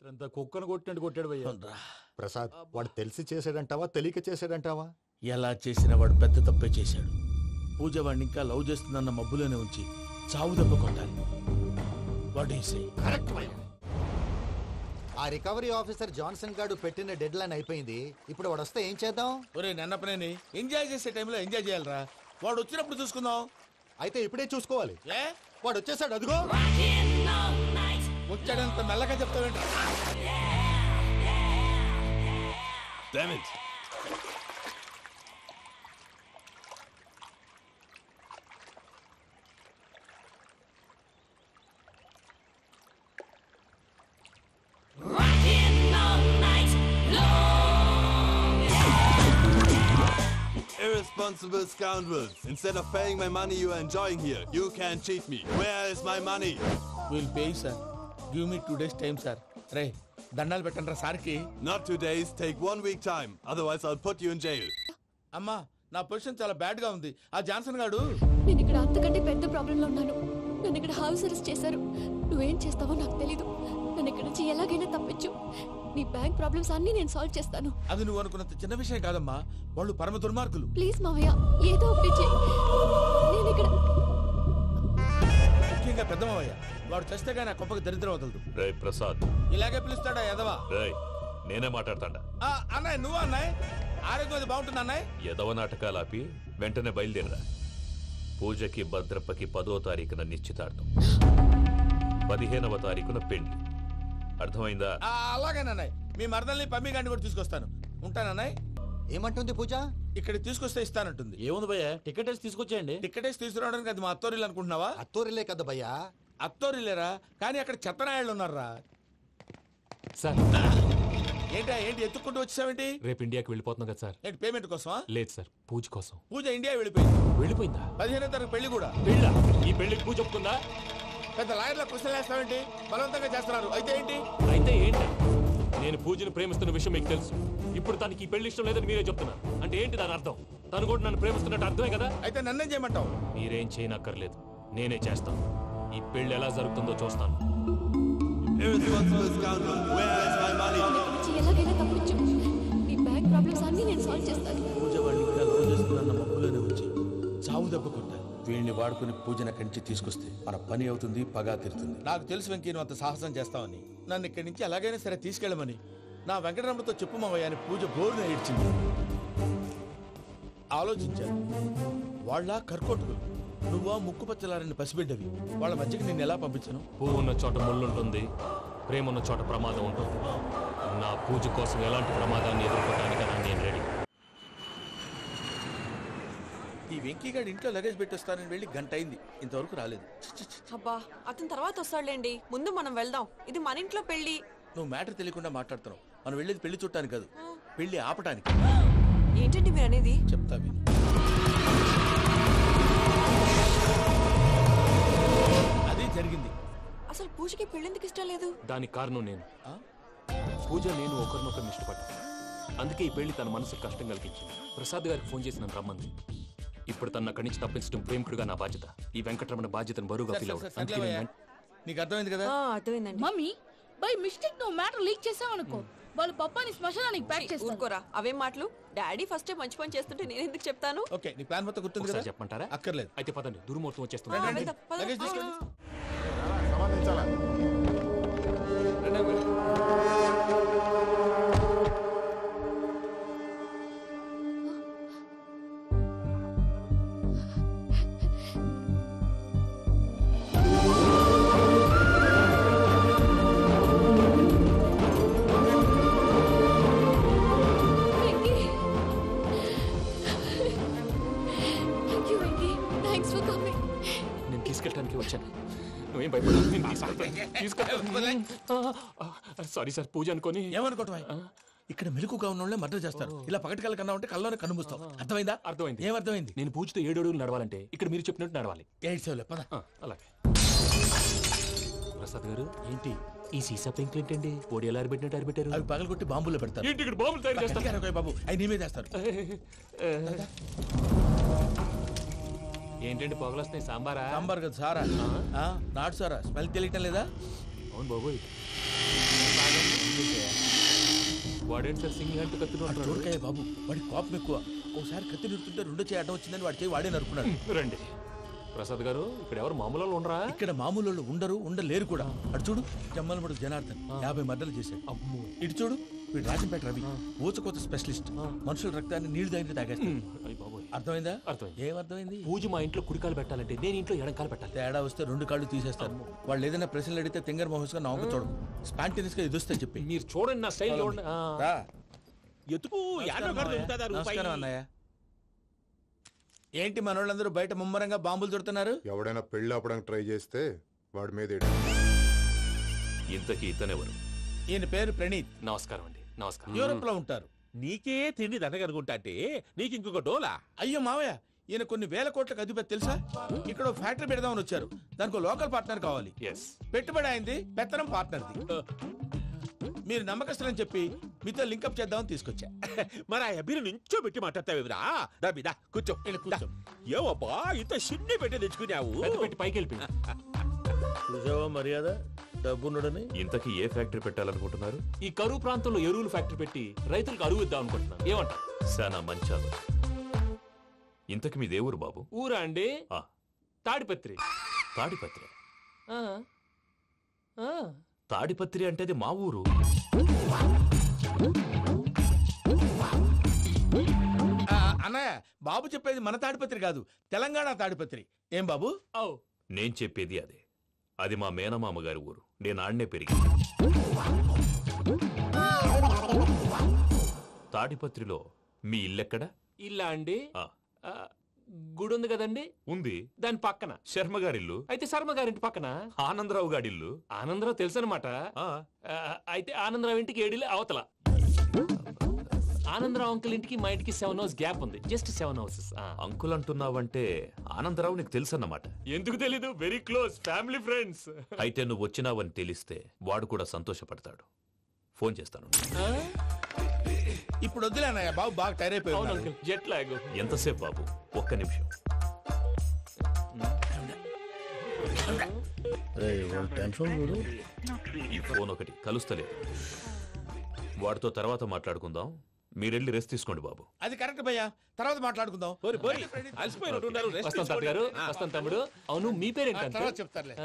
రాత్రంతా కుక్కను కొట్టినట్టు కొట్టాడు భయ్యా. ప్రసాద్, వాడు తెలిసి చేసాడంటావా తెలియక చేసాడంటావా? ఎలా చేసిన వాడు పెద్ద తప్పే చేశాడు. పూజ వాడిని ఇంకా లవ్ చేస్తుందన్న మబ్బులోనే ఉంచి చావు దెబ్బ కొట్టాలి. What you say? కరెక్ట్ భయ్యా. ఆ రికవరీ ఆఫీసర్ జాన్సన్ గారు పెట్టిన డెడ్ లైన్ అయిపోయింది. ఇప్పుడు వాడు వస్తే ఏం చేద్దాం? ఒరే నన్నపనేని ఎంజాయ్ చేసే టైంలో ఎంజాయ్ చేయాలరా. వాడు వచ్చినప్పుడు చూసుకుందాం. అయితే ఇప్పుడే చూసుకోవాలి. ఏ వాడు వచ్చేసాడు, అదిగో. వచ్చాడంత మెల్లగా చెప్తావేంట? Damn it! Irresponsible scoundrels! Instead of paying my money you are enjoying here, you can't cheat me. Where is my money? Will pay sir. Give me 2 days time sir. రే దండాలు పెట్టండి సార్కి. Not 2 days, take 1 week time. Otherwise I'll put you in jail. అమ్మా నా position చాలా bad గా ఉంది. ఆ జాన్సన్ గాడు నేను ఇక్కడ అంతకంటే పెద్ద ప్రాబ్లంలో ఉన్నాను. నన్ను ఇక్కడ హౌస్ అరెస్ట్ చేశారు. నువ్వేం చేస్తావో నాకు తెలీదు. నన్ను ఇక్కడ నుంచి ఎలాగైనా తప్పించు. నీ బ్యాంక్ ప్రాబ్లమ్స్ అన్ని నేను సాల్వ్ చేస్తాను. అది నువ్వు అనుకున్నంత చిన్న విషయం కాదమ్మా. వాళ్ళు పరమ దుర్మార్గులు. ప్లీజ్ మావయ్య, ఏదో ఒకటి చెయ్యి. నేను ఇక్కడ ముఖ్యంగా పెద్ద మావయ్య, వాడు చస్తే కానీ ఆ కొంపకి దరిద్రం వదలదు. రే ప్రసాద్, ఇలాగే పిలుస్తాడా ఎదవా? రేయ్ నేనే మాట్లాడతాడా? అన్నయ్య నువ్వు అన్నయ్య. ఆరోగ్యం అది బాగుంటుంది అన్నయ్య. ఎదవ నాటకాలు ఆపి వెంటనే బయలుదేరరా. పూజకి భద్రప్పకి 10వ తారీఖున నిశ్చితార్థం, 15వ తారీఖున పెళ్లి. అర్థమైందా? అలాగేనన్నయ్య. మీ మరదల్ని పమ్మి గాండి కూడా తీసుకొస్తాను. ఉంటానన్నయ్య. ఏమంటుంది పూజ? ఇక్కడ తీసుకొస్తే ఇస్తానంటుంది. ఏముంది భయ్యా, టికెట్ వేసి తీసుకొచ్చేయండి. టికెట్ వేసి తీసుకురావడానికి అది మా అత్తోరిల్లు అనుకుంటున్నావా? అత్తూరిలే కదా భయ్యా. అత్తోరిల్లేరా, కానీ అక్కడ చెత్తనాయాళ్ళు ఉన్నారా. సార్ ఏంటి ఎత్తుక్కుంటూ వచ్చావేంటి? రేపు ఇండియాకి వెళ్ళిపోతున్నాం కదా సార్. ఏంటి పేమెంట్ కోసమా? లేదు సార్, పూజ కోసం. పూజ ఇండియా వెళ్ళిపోయింది. వెళ్ళిపోయిందా? 15వ తారీఖు పెళ్లి కూడా. పెళ్ళా? ఈ పెళ్లికి పూజ ఒప్పుకుందా? పెద్ద లాయర్ల క్వశ్చన్ వేస్తావేంటి? బలవంతంగా చేస్తున్నారు. అయితే ఏంటి? అయితే ఏంటి? నేను పూజను ప్రేమిస్తున్న విషయం మీకు తెలుసు. ఇప్పుడు తనకి ఈ పెళ్లి ఇష్టం లేదని మీరే చెప్తున్నారు. అంటే ఏంటి దాని అర్థం? తను కూడా నన్ను ప్రేమిస్తున్నట్టు అర్థమే కదా. అయితే నన్నేం చేయమంటావు? మీరేం చేయనక్కర్లేదు, నేనే చేస్తాను. ఈ పెళ్లి ఎలా జరుగుతుందో చూస్తాను. Irresponsible scoundrel! Where is my money? నన్ను ఇక్కడ నుంచి ఎలాగైనా తప్పించు. నీ బ్యాంక్ ప్రాబ్లమ్స్ అన్ని నేను సాల్వ్ చేస్తాను. పూజ వాడిని ఇంకా లవ్ చేస్తుందన్న మబ్బులోనే ఉంచి చావు దెబ్బ కొట్టాలి. వీళ్ళని వాడుకుని పూజన కంచి తీసుకొస్తే మన పని అవుతుంది, పగా తీరుతుంది. నాకు తెలుసు వెంకీ నువ్వు అంత సాహసం చేస్తావని. నన్ను ఇక్కడి నుంచి ఎలాగైనా సరే తీసుకెళ్ళమని నా వెంకటరమణతో చెప్పు మావయ్య అని పూజ బోరున ఏడ్చింది. ఆలోచించాను. వాళ్ళ కర్కోటకులు, నువ్వా ముక్కు పచ్చలారని పసిబిడ్డవి. వాళ్ళ మధ్యకి నేను ఎలా పంపించను? పువ్వు ఉన్న చోట ముళ్ళు ఉంటుంది, ప్రేమ ఉన్న చోట ప్రమాదం ఉంటుంది. నా పూజ కోసం ఎలాంటి ప్రమాదాన్ని ఎదుర్కోవడానికైనా నేను రెడీ. ఈ వెంకీగాడి ఇంట్లో లగేజ్ పెట్టొస్తానని వెళ్ళి గంట అయింది, ఇంతవరకు రాలేదు. అబ్బా అతని తర్వాత వస్తాడులేండి, ముందు మనం వెళ్దాం. ఇది మన ఇంట్లో పెళ్లి. నువ్వు మ్యాటర్ తెలియకుండా మాట్లాడుతున్నావు. మనం వెళ్ళేది పెళ్లి చుట్టానికి కాదు, పెళ్లి ఆపటానికి. ఏంటండి మీరు అనేది? చెప్తా విను. అదే జరిగింది. అసలు పూజకి పెళ్ళెందుకు ఇష్టం లేదు? దానికి కారణం నేను. పూజ నేను ఒకరినొకరిని ఇష్టపడ్డా. అందుకే ఈ పెళ్లి తన మనసుకు కష్టం కలిగించింది. ప్రసాద్ గారికి ఫోన్ చేసి నన్ను రమ్మంది. ఇప్పుడు తన అక్కడి నుంచి తప్పించడం ప్రేమికుడుగా నా బాధ్యత. ఈ వెంకటరమణ బాధ్యతను బరువుగా ఫీల్ అవుతుంది. నీకు అర్థమైంది కదా? అర్థమైందండి. మమ్మీ బై మిస్టేక్ నువ్వు మ్యాటర్ లీక్ చేసావనుకో, వాళ్ళు పప్పాని శ్మశానానికి ప్యాక్ చేస్తారు. ఊరుకోరా, అవేం మాటలు. డాడీ ఫస్ట్ మంచి పని చేస్తుంటే నేను ఎందుకు చెప్తాను? ఓకే, నీ ప్లాన్ మొత్తం గుర్తుంది కదా? చెప్పమంటారా? అక్కర్లేదు. అయితే పదండి, దుర్ముహూర్తం వచ్చేస్తుంది. వెళ్దాం, పద. లగేజ్ తీసుకెళ్ళి. నేను తీసుకెళ్ళడానికి వచ్చాను. నువ్వేం భయపడవు, నేను తీసుకెళ్తాను. సారీ సార్, పూజ అనుకోని. ఏమనుకోవటం? ఇక్కడ మెలుకుగా ఉన్న వాళ్ళే మర్డర్ చేస్తారు. ఇలా పగటి కళ్ళ కన్నా ఉంటే కళ్ళలోనే కనుమూస్తావు. అర్థమైందా? అర్థమైంది. ఏమర్థమైంది? నేను పూజతో 7 అడుగులు నడవాలంటే ఇక్కడ మీరు చెప్పినట్టు నడవాలి. 8 సేవలే పద. అలాగే. ప్రసాద్ గారు, ఏంటి ఈ సీసా పెంకులు ఏంటండి? పొడి ఎలా అరబెట్టినట్టు అరబెట్టారు? అవి పగలు కొట్టి బాంబులో పెడతారు. ఏంటి ఇక్కడ బాంబులు తయారు చేస్తారు? బాబు అవి నీ మీద వేస్తారు. ఏంటండి పొగలు వస్తున్నాయి? సాంబారా? సాంబార్ కదా సారా. నాటు సారా. స్మెల్ తెలియటం లేదా? అవును బాబోయ్. వాడేంటి సార్ సింగిల్ హ్యాండ్ కత్తిని చూడకాయ బాబు, వాడి కోపం ఎక్కువ. ఒకసారి కత్తి నిరుతుంటే రెండో చేయి అడ్డం వచ్చిందని వాడి చేయి వాడే నరుకున్నాడు. రండి ప్రసాద్ గారు, ఇక్కడ ఎవరు మామూలు వాళ్ళు ఉండరా? ఇక్కడ మామూలు వాళ్ళు ఉండరు, ఉండలేరు కూడా. అటు చూడు, జమ్మలమడు జనార్దన్ 50 మర్డర్లు చేశాడు. ఇటు చూడు, వీడు రాజంపేట రవి ఊచకోత స్పెషలిస్ట్. మనుషుల రక్తాన్ని నీళ్లు దగ్గర తాగేస్తాడు. అర్థమైందా? అర్థమైంది. ఏమర్థమైంది? పూజ మా ఇంట్లో కుడికాలు పెట్టాలంటే నేను ఇంట్లో ఎడంకాలు పెట్టాలి. తేడా వస్తే 2 కాళ్ళు తీసేస్తారు. వాళ్ళు ఏదైనా ప్రశ్నలు అడిగితే తింగర్ మహోస్ గా నవ్వు చూడదు, స్పాంటినియస్ గా ఎదుస్తా చెప్పి. మీరు చూడండి, నా స్టైల్ చూడండి. రా. ఎతుకు నమస్కారం అన్నయ్య. ఏంటి మనోళ్ళందరూ బయట ముమ్మరంగా బాంబులు దొరుకుతున్నారు? ఎవడైనా పెళ్లి ఆపడానికి ట్రై చేస్తే వాడి మీద ఇంతకీ ఇతనెవరు? ఈయన పేరు ప్రణీత్. నమస్కారం అండి. నమస్కారం. యూరోప్ లో ఉంటారు. నీకే తిండి దండగనుకుంటా అంటే నీకు ఇంకొక డోలా? అయ్యో మావయ్య, ఈయన కొన్ని వేల కోట్లకు అధిపతి తెలుసా? ఇక్కడ ఓ ఫ్యాక్టరీ పెడదామని వచ్చారు. దానికి లోకల్ పార్ట్నర్ కావాలి. ఎస్. పెట్టుబడి అయింది, పెత్తనం పార్ట్నర్ది. మీరు నమ్మకస్తులని చెప్పి మీతో లింకప్ చేద్దామని తీసుకొచ్చా. మరి ఆ అబ్బిని నుంచో పెట్టి మాట్లాడతావేమిరా? దాబిదా కూర్చో. కూర్చో. ఏవబ్బా ఇంత సిన్ని పెట్టి తెచ్చుకున్నావు? పెట్టి పైకి వెళ్ళిపోయి. చూసావా మర్యాద, డబ్బున్నడని. ఇంతకీ ఏ ఫ్యాక్టరీ పెట్టాలనుకుంటున్నారు? ఈ కరువు ప్రాంతంలో ఎరువులు ఫ్యాక్టరీ పెట్టి రైతులకు అరువు ఇద్దాం అనుకుంటున్నాను. ఏమంటారు? శానా మంచాలు. ఇంతకి మీ దేవురు బాబు? ఊరా అండి? ఆ, తాడిపత్రి. తాడిపత్రి. ఆ. ఆ. తాడిపత్రి అంటే అది మా ఊరు. అన్నయ్య, బాబు చెప్పేది మన తాడిపత్రి కాదు, తెలంగాణ తాడిపత్రి. ఏం బాబు? నేను చెప్పేది అదే. అది మా మేనమామ గారి ఊరు. నేను ఆడనే పెరిగింది. తాడిపత్రిలో మీ ఇల్లెక్కడ? ఇల్లా అండి? ఆ, గుడి ఉంది కదండి, ఉంది. దాని పక్కన శర్మ గారిల్లు. అయితే శర్మ గారింటి పక్కన ఆనందరావు గారిల్లు. ఆనందరావు తెలుసు అనమాట. అయితే ఆనందరావు ఇంటికి 7 అవతల. ఆనందరావు అంకుల్ ఇంటికి మా ఇంటికి 7 hours గ్యాప్ ఉంది. Just 7 hours. అంకుల్ అంటున్నావంటే ఆనందరావు నీకు తెలుసన్నమాట. ఎందుకు తెలీదు? Very close family friends. అయితే నువ్వు వచ్చినావని తెలిస్తే వాడు కూడా సంతోషపడతాడు. ఫోన్ చేస్తాను. ఇప్పుడు వద్దులే అన్నయ్య, బాబు బాగా టైర్ అయిపోయాడు. Jet lag. ఎంతసేపు బాబు? ఒక్క నిమిషం. ఈ ఫోన్ ఒకటి కలుస్తలేదు. వాడితో తర్వాత మాట్లాడుకుందాం. మీరెళ్ళి రెస్ట్ తీసుకోండి బాబు. అది కరెక్ట్ భయ్యా, తర్వాత మాట్లాడుకుందాం. వస్తాం తాత గారు, వస్తాం తమ్ముడు. అవును, మీ పేరేంటంటే? తర్వాత చెప్తారులే.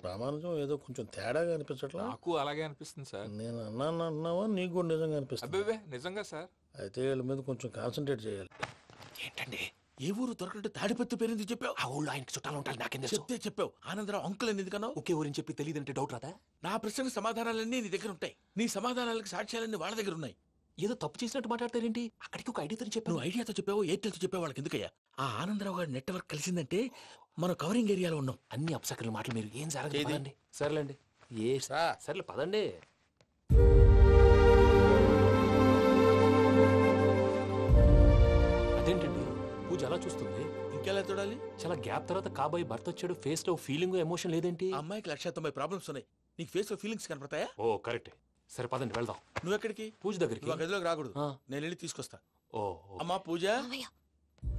ప్రామాణికం ఏదో కొంచెం తేడాగా అనిపించట్లా? నాకు అలాగే అనిపిస్తుంది సార్. నేను అన్నావా నీకు కూడా నిజంగా అనిపిస్తుంది? అబ్బే నిజంగా సార్. అయితే వీళ్ళ మీద కొంచెం కాన్సన్ట్రేట్ చేయాలి. ఏంటండి ఏ ఊరు దొరకట్టు తాడిపత్రి పేరు ఎందుకు చెప్పావు? ఆ ఊళ్ళో ఆయనకి చుట్టాలు ఉంటారు. నాకేం చెప్తే చెప్పావు. ఆనందరావు అంకుల్ అని ఎందుకన్నావు? ఒకే ఊరిని చెప్పి తెలియదంటే డౌట్ రాదా? నా ప్రశ్నకు సమాధానాలన్నీ నీ దగ్గర ఉంటాయి. నీ సమాధానాలకు సాక్ష్యాలన్నీ వాళ్ళ దగ్గర ఉన్నాయి. ఏదో తప్పు చేసినట్టు మాట్లాడతారేంటి? అక్కడికి ఒక ఐడియాతో చెప్పాను. నువ్వు ఐడియాతో చెప్పావు, ఎయిర్టెల్తో చెప్పావు, వాళ్ళకి ఎందుకయ్యా? ఆ ఆనందరావు గారి నెట్వర్క్ కలిసిందంటే మనం కవరింగ్ ఏరియాలో ఉన్నాం. అన్ని అప్సకర్ల మాటలు మీరు ఏం జరగదండి. సర్లేండి. సర్లే పదండి. అదేంటండి పూజ అలా చూస్తుంది? ఇంకెలా చూడాలి? చాలా గ్యాప్ తర్వాత కాబోయే భర్త వచ్చాడు. ఫేస్ లో ఫీలింగ్ ఎమోషన్ లేదేంటి? అమ్మాయికి 190 ప్రాబ్లమ్స్ ఉన్నాయి. నీకు ఫేస్ లో ఫీలింగ్స్ కనపడతాయా? ఓ కరెక్ట్. సరే పదండి వెళ్దాం. నువ్వు ఎక్కడికి? పూజ దగ్గరికి. నువ్వు గదిలోకి రాకూడదు, నేను వెళ్ళి తీసుకొస్తా. ఓ అమ్మా పూజ,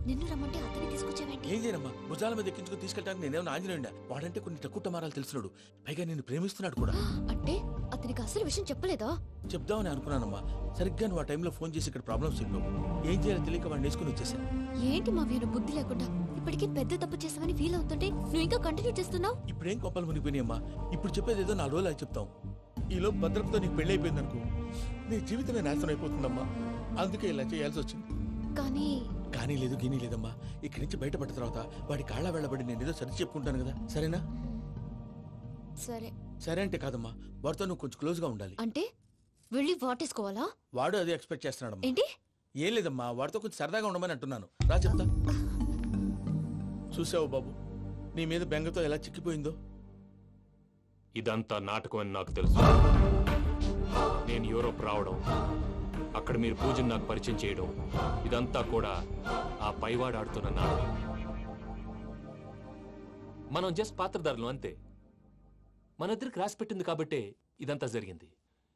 నిన్ను రమ్మంటే అతనే తీసుకొచ్చావేంటి? ఏం చేయనమ్మా, భుజాల మీద ఎక్కించుకుని తీసుకెళ్ళడానికి నేనేమన్నా ఆంజనేయుడా? వాడంటే కొన్ని తక్కువ టమారాలు తెలిసినాడు, పైగా నేను ప్రేమిస్తున్నాడు కూడా. అంటే అతనికి అసలు విషయం చెప్పలేదా? చెప్దామని అనుకున్నానమ్మా. సరిగ్గా నువ్వు ఆ టైంలో ఫోన్ చేసి ఇక్కడ ప్రాబ్లమ్స్ చెప్పావు. ఏం చేయాలో తెలియక వాడిని వేసుకుని వచ్చేసా. ఏంటి మా వీరు బుద్ధి లేకుండా ఇప్పటికీ పెద్ద తప్పు చేసావని ఫీల్ అవుతుంటే నువ్వు ఇంకా కంటిన్యూ చేస్తున్నావు? ఇప్పుడేం కోపాలు మునిగిపోయినాయమ్మా. ఇప్పుడు చెప్పేది ఏదో 4 రోజులు అది చెప్తాం. ఈలో భద్రతతో నీకు పెళ్లి అయిపోయింది అనుకో, నీ జీవితమే నాశనం అయిపోతుందమ్మా. అందుకే ఇలా చేయాల్సి వచ్చింది. కానీ లేదు, గీనీ లేదమ్మా. ఇక్కడి నుంచి బయటపడ్డ తర్వాత వాడి కాళ్ళ వెళ్ళబడి నేను ఏదో సరి చెప్పుకుంటాను కదా, సరేనా? సరే అంటే కాదమ్మా, వాడితో నువ్వు కొంచెం క్లోజ్ గా ఉండాలి. అంటే వెళ్ళి వాటేసుకోవాలా? వాడు అదే ఎక్స్పెక్ట్ చేస్తున్నాడమ్మా. ఏంటి? ఏం లేదమ్మా, వాడితో కొంచెం సరదాగా ఉండమని అంటున్నాను. రా చెప్తా. చూసావు బాబు, నీ మీద బెంగతో ఎలా చిక్కిపోయిందో. ఇదంతా నాటకం అని నాకు తెలుసు. నేను యూరోప్ రావడం, అక్కడ మీరు పూజను నాకు పరిచయం చేయడం, ఇదంతా కూడా ఆ పైవాడు ఆడుతున్న నాటకం. మనం జస్ట్ పాత్రధారులు అంతే. మన ఇద్దరికి రాసి పెట్టింది కాబట్టే ఇదంతా జరిగింది.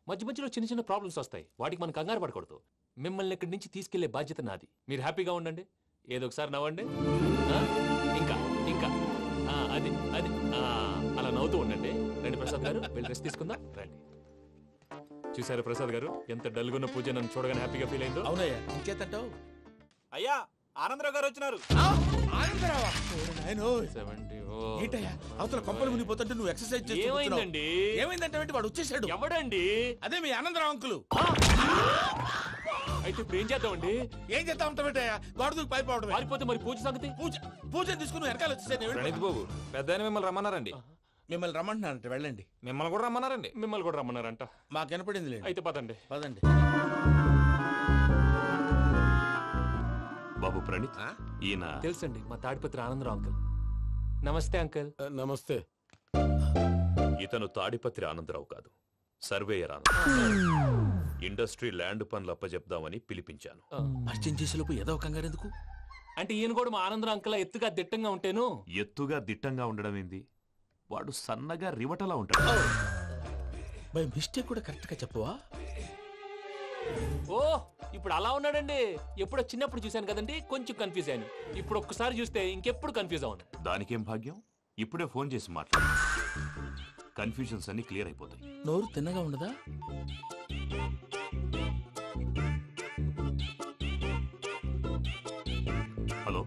మధ్య మధ్యలో చిన్న చిన్న ప్రాబ్లమ్స్ వస్తాయి, వాటికి మనం కంగారు పడకూడదు. మిమ్మల్ని ఇక్కడి నుంచి తీసుకెళ్లే బాధ్యత నాది. మీరు హ్యాపీగా ఉండండి, ఏదో ఒకసారి నవ్వండి. ఇంకా ఇంకా అది అది అలా నవ్వుతూ ఉండండి. రండి ప్రసాద్ గారు, వెళ్ళి రెస్ట్ తీసుకుందాం. రండి. చూసారా ప్రసాద్ గారు ఎంత డల్గున్న పూజ నన్ను చూడగానే హ్యాపీగా ఫీల్ అయిందో. అవునయ్యా, ఇంకేతంటావు? అయ్యా ఆనందరావు గారు వచ్చినారు. ఏంటయ్యా అవతల కొంపలు మునిగిపోతుంటే నువ్వు ఎక్సర్సైజ్ చేస్తూ ఏమైందండి? ఏమైందంటే వాడు వచ్చేసాడు. ఎవడండి? అదే మీ ఆనందరావు అంకులు. అయితే ఇప్పుడు ఏం చేద్దామండి? ఏం చేస్తా ఉంటావేటయ్యా, గోడ దూకి పైపోవడం. పారిపోతే మరి పూజ సంగతి? పూజ తీసుకుని వెనకాల వచ్చేసాను. ప్రణీత్ బాబు పెద్ద మిమ్మల్ని రమ్మన్నారండి. మిమ్మల్ని రమ్మంటున్నారంట, వెళ్ళండి. మిమ్మల్ని కూడా రమ్మన్నారండి. మిమ్మల్ని కూడా రమ్మన్నారంట. మాకు వినపడింది లేదు. అయితే పదండి. పదండి. బాబు ప్రణీత్, ఈయన తెలుసండి, మా తాడిపత్రి ఆనందరావు అంకుల్. నమస్తే అంకుల్. నమస్తే. ఇతను తాడిపత్రి ఆనందరావు కాదు, సర్వేయర్ ఆనందరావు. ఇండస్ట్రీ ల్యాండ్ పనులు అప్పచెప్దామని పిలిపించాను. పరిచయం చేసేలోపు ఏదో కంగారు ఎందుకు? అంటే ఈయన కూడా మా ఆనందరావు అంకుల్ ఎత్తుగా దిట్టంగా ఉంటాను. ఎత్తుగా దిట్టంగా ఉండడం ఏంది, వాడు సన్నగా రివటలా ఉంటాడు. బై మిస్టేక్ కూడా కరెక్ట్ గా చెప్పవా? ఓ ఇప్పుడు అలా ఉన్నాడండి. ఎప్పుడో చిన్నప్పుడు చూశాను కదండి, కొంచెం కన్ఫ్యూజ్ అయ్యాను. ఇప్పుడు ఒక్కసారి చూస్తే ఇంకెప్పుడు కన్ఫ్యూజ్ అవును. దానికేం భాగ్యం, ఇప్పుడే ఫోన్ చేసి మాట్లాడు. కన్ఫ్యూజన్స్ అన్ని క్లియర్ అయిపోతాయి. నోరు తిన్నగా ఉండదా? హలో,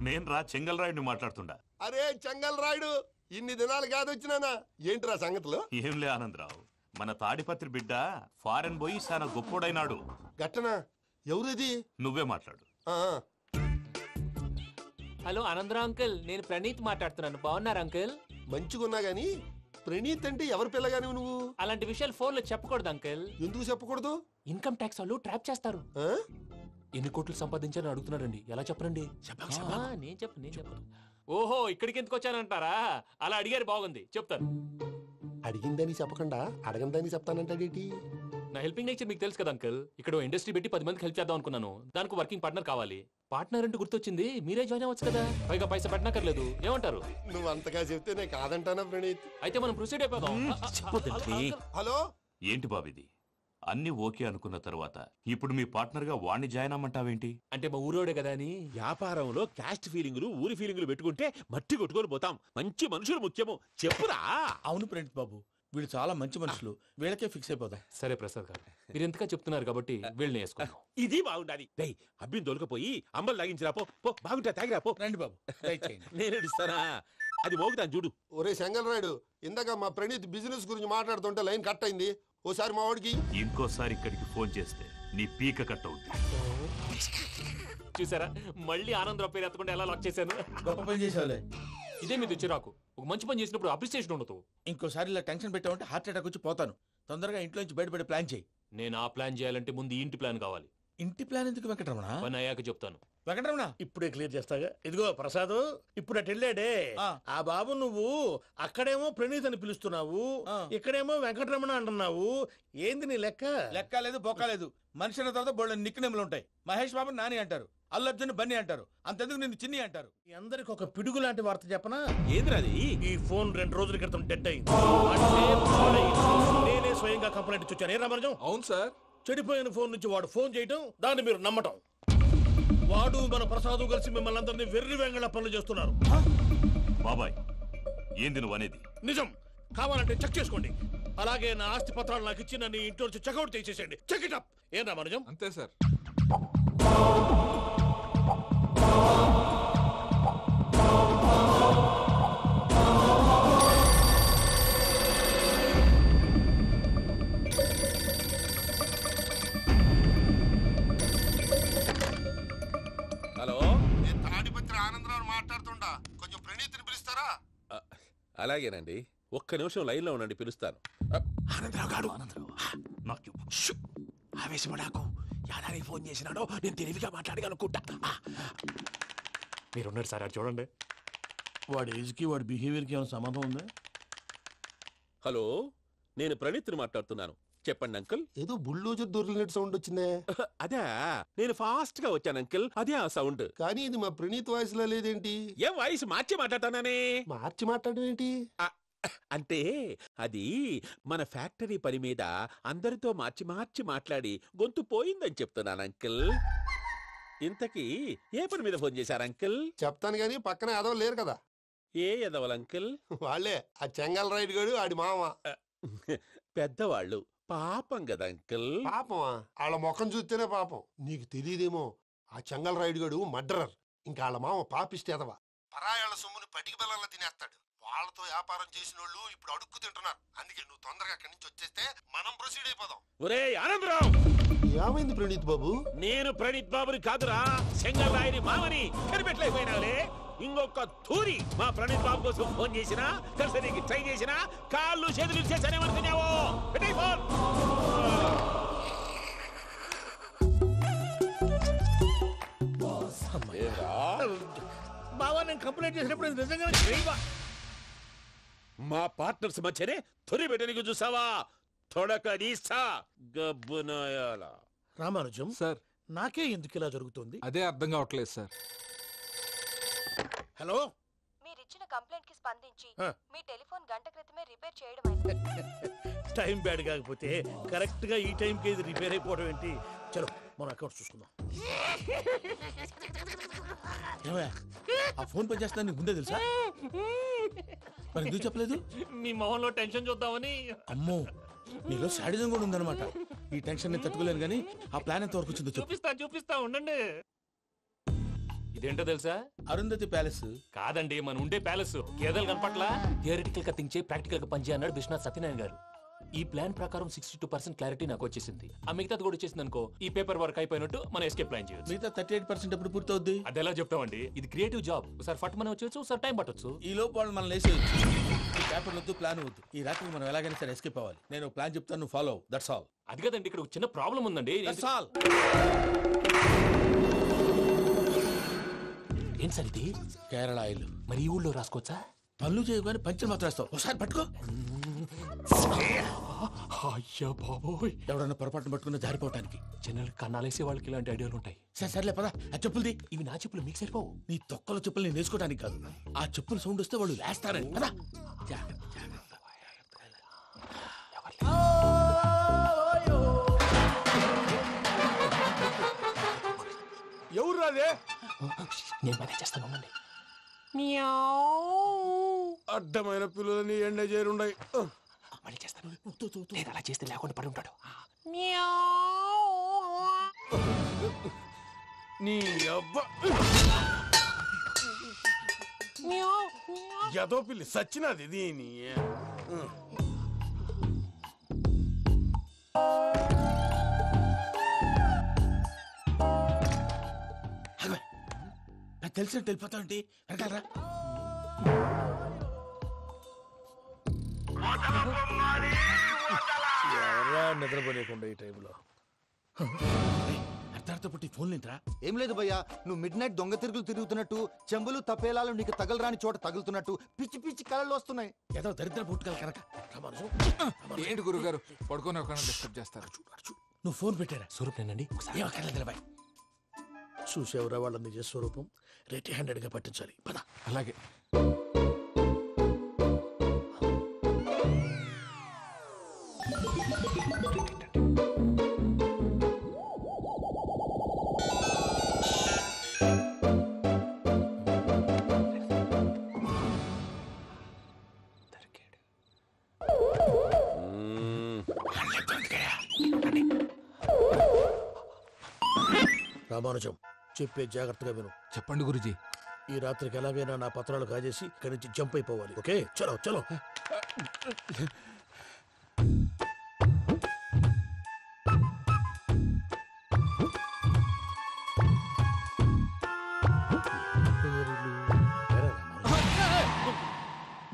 నేను రా చెంగల్ రాయుడిని మాట్లాడుతుండా. అరే చెంగల్ రాయుడు, ఇన్ని దినాలు కాదు వచ్చినానా? ఏంట్రా సంగతులు? ఏంలే ఆనందరావు, మన తాడిపత్రి బిడ్డ ఫారెన్ పోయి చాలా గొప్పోడైనాడు. గట్టనా? ఎవరిది? నువ్వే మాట్లాడు. హలో ఆనందరావు అంకుల్, నేను ప్రణీత్ మాట్లాడుతున్నాను. బాగున్నారు అంకుల్? మంచిగున్నా గాని ప్రణీత్ అంటే ఎవరి పిల్లగాని నువ్వు? అలాంటి విషయాలు ఫోన్ లో చెప్పకూడదు అంకుల్. ఎందుకు చెప్పకూడదు? ఇన్కమ్ ట్యాక్స్ వాళ్ళు ట్రాప్ చేస్తారు. ఎన్ని కోట్లు సంపాదించాలని అడుగుతున్నారండి. ఎలా చెప్పరండి? నేను చెప్పను. ఓహో, ఇక్కడికి ఎందుకు వచ్చానంటారా? అలా అడిగారు, బాగుంది, చెప్తాను. అడిగిందని చెప్పకుండా అడగందని చెప్తానంటాడేటి? నా హెల్పింగ్ నేచర్ మీకు తెలుసు కదా అంకుల్. ఇక్కడ ఇండస్ట్రీ పెట్టి 10 మందికి హెల్ప్ చేద్దాం అనుకున్నాను. దానికి వర్కింగ్ పార్ట్నర్ కావాలి. పార్ట్నర్ అంటే గుర్తొచ్చింది, మీరే జాయిన్ అవ్వచ్చు కదా. పైగా పైసా పెట్టనక్కర్లేదు. ఏమంటారు? నువ్వు అంతగా చెప్తే నేను కాదంటానా ప్రణీత్? అయితే మనం ప్రొసీడ్ అయిపోదాం. హలో, ఏంటి బాబిది? అన్ని ఓకే అనుకున్న తర్వాత ఇప్పుడు మీ పార్ట్నర్ గా వాణ్ణి జాయిన్ అమ్మంటావేంటి? అంటే మా ఊరోడే కదా అని. వ్యాపారంలో క్యాస్ట్ ఫీలింగులు, ఊరి ఫీలింగులు పెట్టుకుంటే మట్టి కొట్టుకొని పోతాం. మంచి మనుషులు ముఖ్యము, చెప్పురా. అవును ప్రణీత్ బాబు, వీళ్ళు చాలా మంచి మనుషులు, వీళ్ళకే ఫిక్స్ అయిపోతాం. సరే ప్రసాద్ గారు, మీరు ఎంతగా చెప్తున్నారు కాబట్టి వీళ్ళని వేసుకున్నాం. ఇది బాగుండాలి. డై అబ్బిని దొలకపోయి అంబలు తాగించిరా పో. బాగుంటా, తాగిరా పో. రండి బాబు, నేను ఇస్తానా? అది మోగుతాను చూడు. ఒరే చెంగల్ రాయుడు, ఇందాక మా ప్రణీత్ బిజినెస్ గురించి మాట్లాడుతుంటే లైన్ కట్ అయింది. ఓసారి మా వాడికి ఇంకోసారి ఇక్కడికి ఫోన్ చేస్తే నీ పీక కట్ అవుతుంది. చూసారా, మళ్ళీ ఆనందరావు పేరు ఎత్తకుండా ఎలా లాక్ చేశాను. గొప్ప పని చేసావులే. ఇదే మీద చిరాకు. ఒక మంచి పని చేసినప్పుడు అప్రిసియేషన్ ఉండదు. ఇంకోసారి ఇలా టెన్షన్ పెట్టామంటే హార్ట్ అటాక్ వచ్చి పోతాను. తొందరగా ఇంట్లో నుంచి బయటపడే ప్లాన్ చేయి. నేను ఆ ప్లాన్ చేయాలంటే ముందు ఈ ఇంటి ప్లాన్ కావాలి. ఇంటి ప్లాన్ ఎందుకు వెంకటరమణ? పని అయ్యాక చెప్తాను. వెంకటరమణ ఇప్పుడే క్లియర్ చేస్తాగా. ఇదిగో ప్రసాద్, ఇప్పుడు అటు వెళ్ళాడే ఆ బాబు, నువ్వు అక్కడేమో ప్రణీత్ అని పిలుస్తున్నావు, ఇక్కడేమో వెంకటరమణ అంటున్నావు. ఏంది నీ లెక్క? లెక్క లేదు, బొక్క లేదు. మనిషి అన్న తర్వాత బోళ్ళ నిక్నెములు ఉంటాయి. మహేష్ బాబు నాని అంటారు, అల్లు అర్జున్ బన్నీ అంటారు, అంతెందుకు నిన్ను చిన్ని అంటారు. మీ అందరికి ఒక పిడుగు లాంటి వార్త చెప్పనా? ఏంద్రది? ఈ ఫోన్ 2 రోజుల క్రితం డెడ్ అయింది. అంటే నేనే స్వయంగా కంప్లైంట్ ఇచ్చాను. ఏ రామరాజం? అవును సార్. చెడిపోయిన ఫోన్ నుంచి వాడు ఫోన్ చేయటం, దాన్ని మీరు నమ్మటం. వాడు మన ప్రసాదు కలిసి మిమ్మల్ని అందరినీ వెర్రి వెంగళ పనులు చేస్తున్నారు. బాబాయ్, ఏంది నువ్వు అనేది? నిజం. కావాలంటే చెక్ చేసుకోండి. అలాగే నా ఆస్తి పత్రాలు నాకు ఇచ్చి నన్ను ఇంట్లో నుంచి చెక్అౌట్ చేసేసండి. Check it up. ఏం రామరాజం? అంతే సార్. హలో, నేను తాడిపత్రి ఆనందరావు మాట్లాడుతుండా. కొంచెం ప్రణీత్ని పిలుస్తారా? అలాగేనండి. ఒక్క నిమిషం లైన్ లో ఉండండి, పిలుస్తాను. ఆనందరావు గాడు ఆవేశపడాకు. యాదానికి ఫోన్ చేసినాడో నేను తెలివిగా మాట్లాడగలనుకుంటా. మీరున్నారు సార్, అది చూడండి. వాడి ఏజ్కి వాడి బిహేవియర్కి ఏమైనా సంబంధం ఉందా? హలో, నేను ప్రణీత్ని మాట్లాడుతున్నాను. చెప్పండి అంకుల్. ఏదో బుల్డోజర్ దొరికినట్టు సౌండ్ వచ్చిందే. అదే, నేను ఫాస్ట్ గా వచ్చాను అంకుల్, అదే ఆ సౌండ్. కానీ ఇది మా ప్రణీత్ వాయిస్ లో లేదేంటి? ఏం వాయిస్ మార్చి మాట్లాడతానని? మార్చి మాట్లాడడం ఏంటి? అంటే అది మన ఫ్యాక్టరీ పని మీద అందరితో మార్చి మార్చి మాట్లాడి గొంతు పోయిందని చెప్తున్నాను అంకుల్. ఇంతకీ ఏ పని మీద ఫోన్ చేశారు అంకుల్? చెప్తాను గానీ పక్కన ఏదో లేరు కదా. ఏ ఎదవలు అంకుల్? వాళ్ళే, ఆ చెంగల్ రైడ్ గాడు ఆడి మామ. పెద్దవాళ్ళు పాపం కదా అంకుల్. పాపమా? వాళ్ళ ముఖం చూస్తేనే పాపం. నీకు తెలియదేమో, ఆ చెంగల్ రైడ్ గడు మర్డరర్. ఇంకా వాళ్ళ మామ పాపిస్తేదవా, పరాయాళ్ళ సొమ్ముని పటికి బెల్లంలో తినేస్తాడు. వాళ్ళతో వ్యాపారం చేసిన వాళ్ళు ఇప్పుడు అడుక్కు తింటున్నారు. అందుకే నువ్వు తొందరగా అక్కడి నుంచి వచ్చేస్తే మనం ప్రొసీడ్ అయిపోదాం. ఒరే ఆనందరావు, ఏమైంది ప్రణీత్ బాబు? నేను ప్రణీత్ బాబుని కాదురా, చెంగల్ రాయని మామని కనిపెట్టలేకపోయినావులే. ఇంకొక తూరి మా ప్రణీత్ బాబు కోసం ఫోన్ చేసినా, కలిసి ట్రై చేసినా, కాళ్ళు చేతులు చేశానేమనుకున్నావో. పెట్టేయ్ ఫోన్. బావా, నేను కంప్లైంట్ చేసినప్పుడు నిజంగానే చేయవా? మా పార్ట్నర్స్ మధ్యనే తొలి పెట్టడానికి చూసావా? తొడక నీస్తా గబ్బునాయాల. రామానుజం సార్, నాకే ఎందుకు ఇలా జరుగుతుంది? అదే అర్థం కావట్లేదు సార్. హలో, మీరిచ్చిన కంప్లైంట్ కి స్పందించి మీ టెలిఫోన్ గంట క్రితమే రిపేర్ చేయడం టైం బ్యాడ్ కాకపోతే కరెక్ట్ గా ఈ టైం కి ఇది రిపేర్ అయిపోవడం ఏంటి? చలో మన అకౌంట్ చూసుకుందాం. ఆ ఫోన్ పని చేస్తా నీకు ముందే తెలుసా? మరి ఎందుకు చెప్పలేదు? మీ మొహంలో టెన్షన్ చూద్దామని. అమ్మో, నీలో శాడిజం కూడా ఉందన్నమాట. ఈ టెన్షన్ ని తట్టుకోలేను కానీ ఆ ప్లాన్ ఎంత వరకు వచ్చిందో చూపిస్తా ఉండండి. ఇదేంటో తెలుసా? అరుంధతి ప్యాలెస్ కాదండి, మన ఉండే ప్యాలెస్. గేదెలు కనపట్లా? థియరిటికల్ గా థింక్ చేయి, ప్రాక్టికల్ గా పనిచేయ అన్నాడు విశ్వనాథ్ సత్యనారాయణ గారు. ఈ ప్లాన్ ప్రకారం 62% క్లారిటీ నాకు వచ్చేసింది. ఆ మిగతాది కూడా వచ్చేసింది అనుకో, ఈ పేపర్ వర్క్ అయిపోయినట్టు మనం ఎస్కేప్ ప్లాన్ చేయొచ్చు. మిగతా 38% ఎప్పుడు పూర్తవుద్ది? అది ఎలా చెప్తామండి? ఇది క్రియేటివ్ జాబ్. ఒకసారి ఫట్ మనం వచ్చేచ్చు, ఒకసారి టైం పట్టొచ్చు. ఈ లోపు వాళ్ళు మనం లేసేయచ్చు. ఈ పేపర్ వద్దు, ప్లాన్ వద్దు. ఈ రాత్రి మనం ఎలాగైనా సరే ఎస్కేప్ అవ్వాలి. నేను ప్లాన్ చెప్తాను, నువ్వు ఫాలో. That's all. అది కదండి, ఇక్కడ ఒక చిన్న ప్రాబ్లం ఉందండి. That's all. ఏం సార్ ఇది? కేరళ ఆయిల్. మరి ఈ ఊళ్ళో రాసుకోవచ్చా? పనులు చేయగానే పంచర్ మాత్రం వేస్తావు. ఒకసారి పట్టుకో. అయ్యా బాబోయ్, ఎవడన్నా పొరపాటున పట్టుకున్న జారిపోవటానికి. జనరల్ కన్నాలేసే వాళ్ళకి ఇలాంటి ఐడియాలు ఉంటాయి. సర్లే పదా, ఆ చెప్పులది. ఇవి నా చెప్పులు, మీకు సరిపోవు. నీ తొక్కల చెప్పులు నేను వేసుకోవడానికి కాదు, ఆ చెప్పులు సౌండ్ వస్తే వాళ్ళు లేస్తారని. పదా. ఎవరు రాదే? నేను మేనేజ్ చేస్తాను, ఉండండి. అడ్డమైన పిల్లలని ఎండ చేరుండయి. మళ్ళీ చేస్తాను. లేదు, అలా చేస్తే లేకుండా పడి ఉంటాడు. నీ అబ్బ ఎదో పిల్లి సచ్చినది దీని. నాకు తెలిసినట్టు వెళ్ళిపోతా ఉంటే వెనకాలరా. ఎవరా నిద్రపోలేకుండా ఈ టైంలో? అర్ధార్థ పుట్టి ఫోన్ లేంట్రా? ఏం లేదు భయ్యా, నువ్వు మిడ్ నైట్ దొంగ తిరుగులు తిరుగుతున్నట్టు, చెంబులు తపేలాలు నీకు తగలరాని చోట తగులుతున్నట్టు పిచ్చి పిచ్చి కళలు వస్తున్నాయి. ఏదో దరిద్ర పుట్టుకల కనుక. ఏంటి గురుగారు పడుకొని ఒక డిస్టర్బ్ చేస్తారు? నువ్వు ఫోన్ పెట్టారా? స్వరూపేనండి. ఏమక్కర్లేదు. చూసేవరా వాళ్ళ నిజ స్వరూపం. రెట్టి హ్యాండెడ్ గా పట్టించాలి. పద. అలాగే. రామానుజం, చెప్పే జాగ్రత్తగా విను. చెప్పండి గురుజీ. ఈ రాత్రికి ఎలాగైనా నా పత్రాలు కాజేసి ఇక్కడి నుంచి జంప్ అయిపోవాలి. ఓకే, చలో చలో.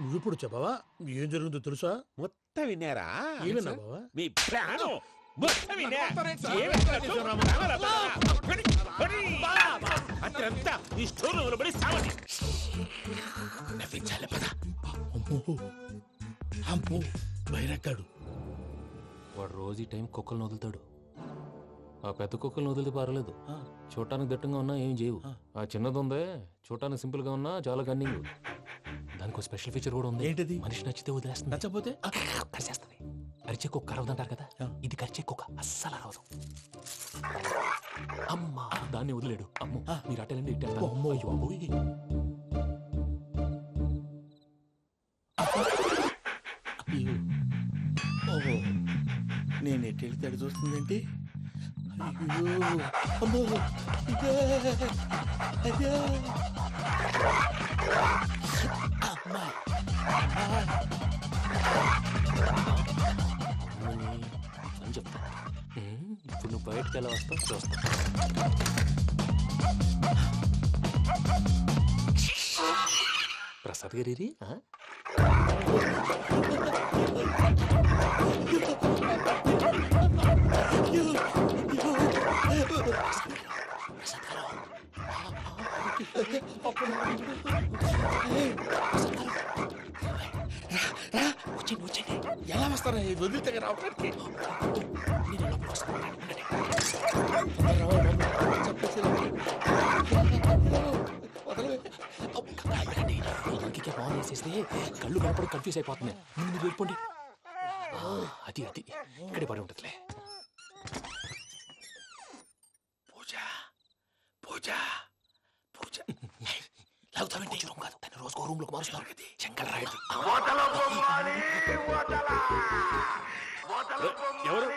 నువ్విప్పుడు చెప్పవా ఏం జరుగుతుందో తెలుసా? మొత్తం విన్నారా? ఏమన్నా బావా? మీ ప్రాణం మొత్తం విన్నా. అత్రంతా ఈ స్టోర్ రూమ్ లో పడి సావండి. నవ్వించాలి. పద. అమ్మో, బైరక్కాడు. వాడు రోజు ఈ టైం కుక్కలను వదులుతాడు. ఆ పెద్ద కుక్కలను వదిలితే పర్లేదు, చూడటానికి దట్టంగా ఉన్నా ఏం చేయవు. ఆ చిన్నది ఉందే, చూడటానికి సింపుల్ గా ఉన్నా చాలా కన్నింగ్. దానికి ఒక స్పెషల్ ఫీచర్ కూడా ఉంది. ఏంటిది? మనిషి నచ్చితే వదిలేస్తుంది, నచ్చపోతే కరిచేస్తుంది. అరిచే కుక్క అరవదంటారు కదా, ఇది కరిచే కుక్క అస్సలు అరవదు. అమ్మా, దాన్ని వదిలేడు. అమ్మో, మీరు అటెండి ఇటు. నేను ఎట్టి వెళ్తే అడి చూస్తుందంటే అయ్యో అమ్మో ఇదే అదే అమ్మా అని చెప్తా. ఇప్పుడు నువ్వు బయటకు ఎలా వస్తావు చూస్తా. ప్రసాద్ గారి ఎలా వస్తారా ఇది వదిలితే రావడానికి ఇంకే ఫోన్ వేసేస్తే కళ్ళు కనపడి కన్ఫ్యూజ్ అయిపోతున్నాయి. మీరు వెళ్ళిపోండి. అది అది ఇక్కడే పడి ఉంటుందిలే. పూజ పూజ పూజ లాగుతామంటే రూమ్ కాదు, దాన్ని రోజుకో రూమ్ లోకి మారుస్తున్నారు కదా. చెంగల్ రాయదు. ఎవరు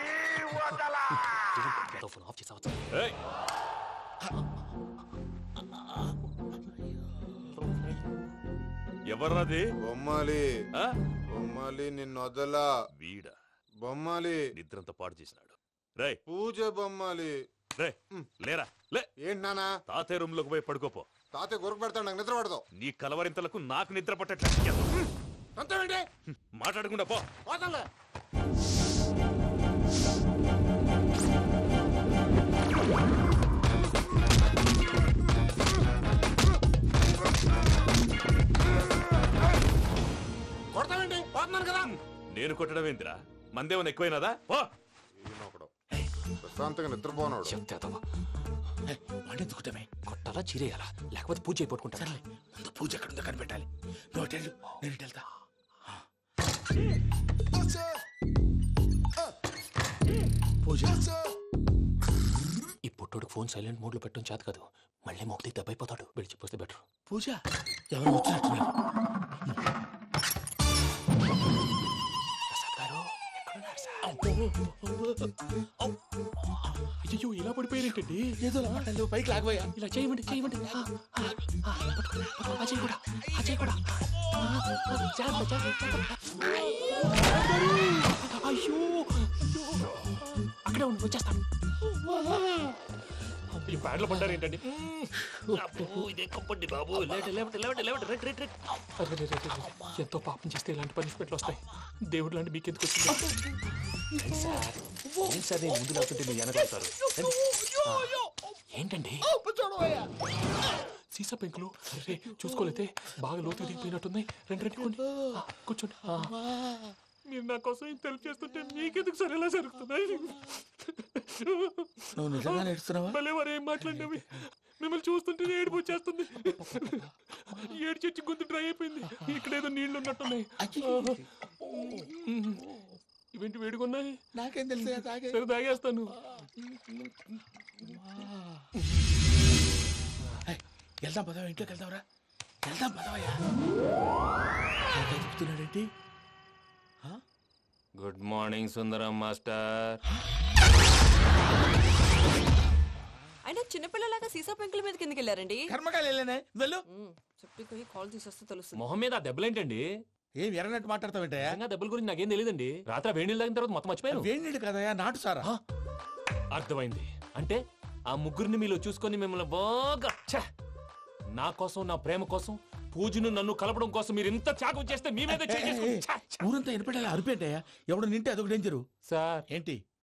ఫోన్ ఆఫ్ చేసావచ్చు. ఎవర్రాది? బొమ్మాలి బొమ్మాలి నిన్ను వదలా. వీడా బొమ్మాలి నిద్రంతా పాడు చేసినాడు. రే పూజ బొమ్మాలి. రే లేరా లే. ఏంటి నానా? తాతయ్య రూమ్ లోకి పోయి పడుకోపో. తాతయ్య గురకు పెడతాడు, నాకు నిద్ర పడదు. నీ కలవరింతలకు నాకు నిద్ర పట్టట్లేదు. అంతేంటి మాట్లాడకుండా పో. పోతాలే. కొడతావేంటి? పోతున్నాను కదా. నేను కొట్టడం ఏంటిరా? మందేమన్నా ఎక్కువైనదా? పో. ప్రశాంతంగా నిద్రపోనాడు. వాడెందుకుంటామే? కొట్టాలా చీరేయాలా? లేకపోతే పూజ అయిపోట్టుకుంటా. సర్లే, ముందు పూజ ఎక్కడుందో కనిపెట్టాలి. నువ్వు వెళ్ళు, నేను ఇటు వెళ్తా. పూజ ఈ పుట్టోడికి ఫోన్ సైలెంట్ మోడ్ లో పెట్టడం చేత కాదు. మళ్ళీ మొక్కి దెబ్బైపోతాడు. విడిచిపోతే బెటర్. పూజ ఎవరు వచ్చినట్టున్నారు? ప్రసాద్ గారు ఎక్కడున్నారు సార్? అయ్యో ఇలా పడిపోయారేంటండి? ఏదో మాటలు పైకి లాగబోయా. ఇలా చేయమండి చేయమండి. అజయ్ కూడా అజయ్ కూడా. అయ్యో అక్కడే ఉండి వచ్చేస్తాను. ఈ బ్యాడ్లో పడ్డారు ఏంటండి? ఎంతో పాపం చేస్తే ఇలాంటి పనిష్మెంట్లు వస్తాయి. దేవుడు లాంటి మీకెందుకు వచ్చింది? ఏం సార్ నేను ముందు లేకుంటే మీరు వెనకాడతారు. ఏంటండి సీసా పెంకులు? అరే చూసుకోలేతే బాగా లోతు దిగిపోయినట్టున్నాయి. రెండు రెండు కూర్చోండి. మీరు నా కోసం ఇంత హెల్ప్ చేస్తుంటే మీకెందుకు సరే ఎలా జరుగుతున్నాయి? నువ్వు నిజంగా నేర్చుతున్నావా? భలే వారు ఏం మాట్లాడినవి. మిమ్మల్ని చూస్తుంటే ఏడుపు వచ్చేస్తుంది. ఏడు చెట్టు గొంతు డ్రై అయిపోయింది. ఇక్కడేదో నీళ్లు ఉన్నట్టున్నాయి. ఇవేంటి వేడుకున్నాయి? నాకేం తెలుసు. సరే తాగేస్తాను. వెళ్దాం పదవా, ఇంట్లోకి వెళ్దాంరా. వెళ్దాం పదవయ్యా. చెప్తున్నాడేంటి? గుడ్ మార్నింగ్ సుందరం మాస్టర్. అయినా చిన్నపిల్లలాగా సీసా పెంకుల మీద కిందకి వెళ్ళారండి. కర్మకాయలు వెళ్ళానే. వెళ్ళు. చెప్పి కాల్ తీసేస్తే తెలుస్తుంది. మొహం మీద ఆ దెబ్బలేంటండి? ఏం ఎర్రనట్టు మాట్లాడతావేంటే? దెబ్బల గురించి నాకేం తెలియదండి. రాత్రి వేడి నీళ్ళు తాగిన తర్వాత మొత్తం మర్చిపోయాను. వేడి నీళ్ళు కదయా, నాటు సారా. అర్థమైంది. అంటే ఆ ముగ్గురిని మీలో చూసుకొని మిమ్మల్ని బాగా నా కోసం, నా ప్రేమ కోసం, పూజను నన్ను కలపడం కోసం మీరు ఇంత త్యాగం చేస్తే మీ మీద ఊరంతా ఎనపెట్టాలి అరిపేటయ్యా. ఎవడు నింటే అదొక డేంజరు. సార్ ఏంటి